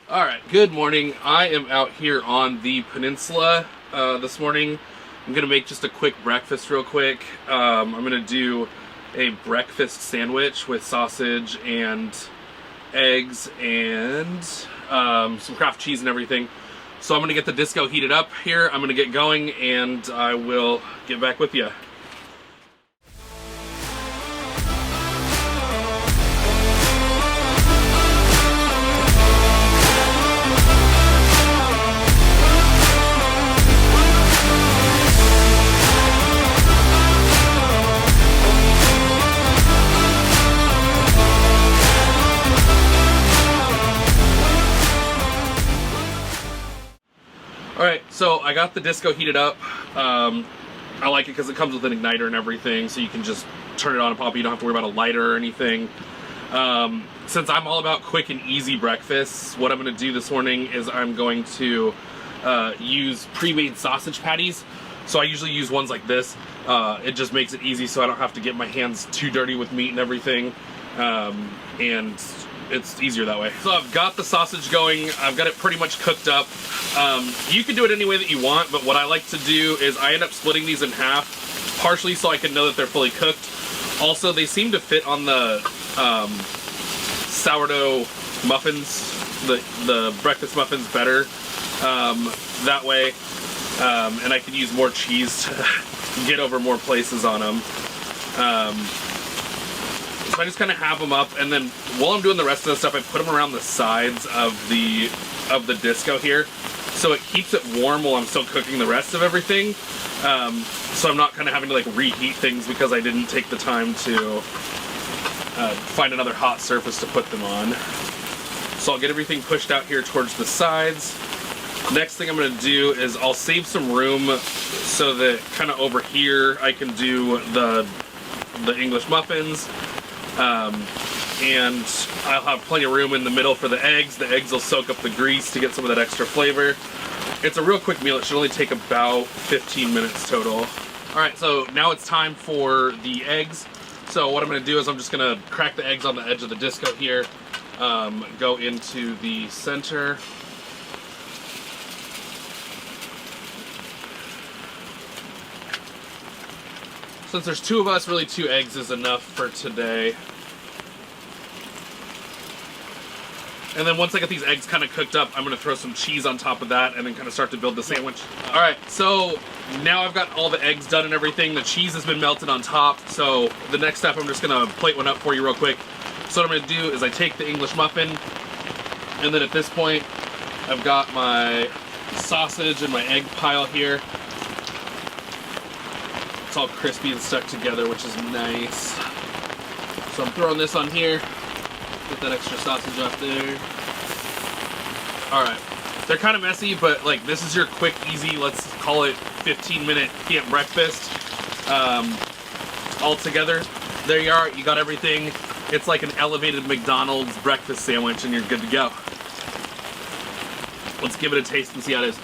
Alright, good morning. I am out here on the peninsula this morning. I'm going to make just a quick breakfast real quick. I'm going to do a breakfast sandwich with sausage and eggs and some Kraft cheese and everything. So I'm going to get the disco heated up here. I'm going to get going and I will get back with you. Alright, so I got the disco heated up. I like it because it comes with an igniter and everything, so you can just turn it on and pop it. You don't have to worry about a lighter or anything. Since I'm all about quick and easy breakfasts, what I'm going to do this morning is I'm going to use pre-made sausage patties. So I usually use ones like this. It just makes it easy so I don't have to get my hands too dirty with meat and everything. And it's easier that way. So I've got the sausage going. I've got it pretty much cooked up. You can do it any way that you want, but what I like to do is I end up splitting these in half, partially so I can know that they're fully cooked. Also, they seem to fit on the sourdough muffins, the breakfast muffins better that way. And I can use more cheese to get over more places on them. So I just kind of have them up, and then while I'm doing the rest of the stuff, I put them around the sides of the disco here, so it keeps it warm while I'm still cooking the rest of everything. So I'm not kind of having to like reheat things because I didn't take the time to find another hot surface to put them on. So I'll get everything pushed out here towards the sides. Next thing I'm going to do is I'll save some room so that kind of over here I can do the English muffins. And I'll have plenty of room in the middle for the eggs. The eggs will soak up the grease to get some of that extra flavor. It's a real quick meal. It should only take about 15 minutes total. Alright, so now it's time for the eggs. So what I'm going to do is I'm just going to crack the eggs on the edge of the disco here, go into the center. Since there's two of us, really 2 eggs is enough for today. And then once I get these eggs kind of cooked up, I'm going to throw some cheese on top of that and then kind of start to build the sandwich. Alright, so now I've got all the eggs done and everything. The cheese has been melted on top. So the next step, I'm just going to plate one up for you real quick. So what I'm going to do is I take the English muffin, and then at this point, I've got my sausage and my egg pile here. It's all crispy and stuck together, which is nice. So I'm throwing this on here. Get that extra sausage up there. Alright. They're kind of messy, but like this is your quick, easy, let's call it 15-minute camp breakfast. All together. There you are. You got everything. It's like an elevated McDonald's breakfast sandwich and you're good to go. Let's give it a taste and see how it is.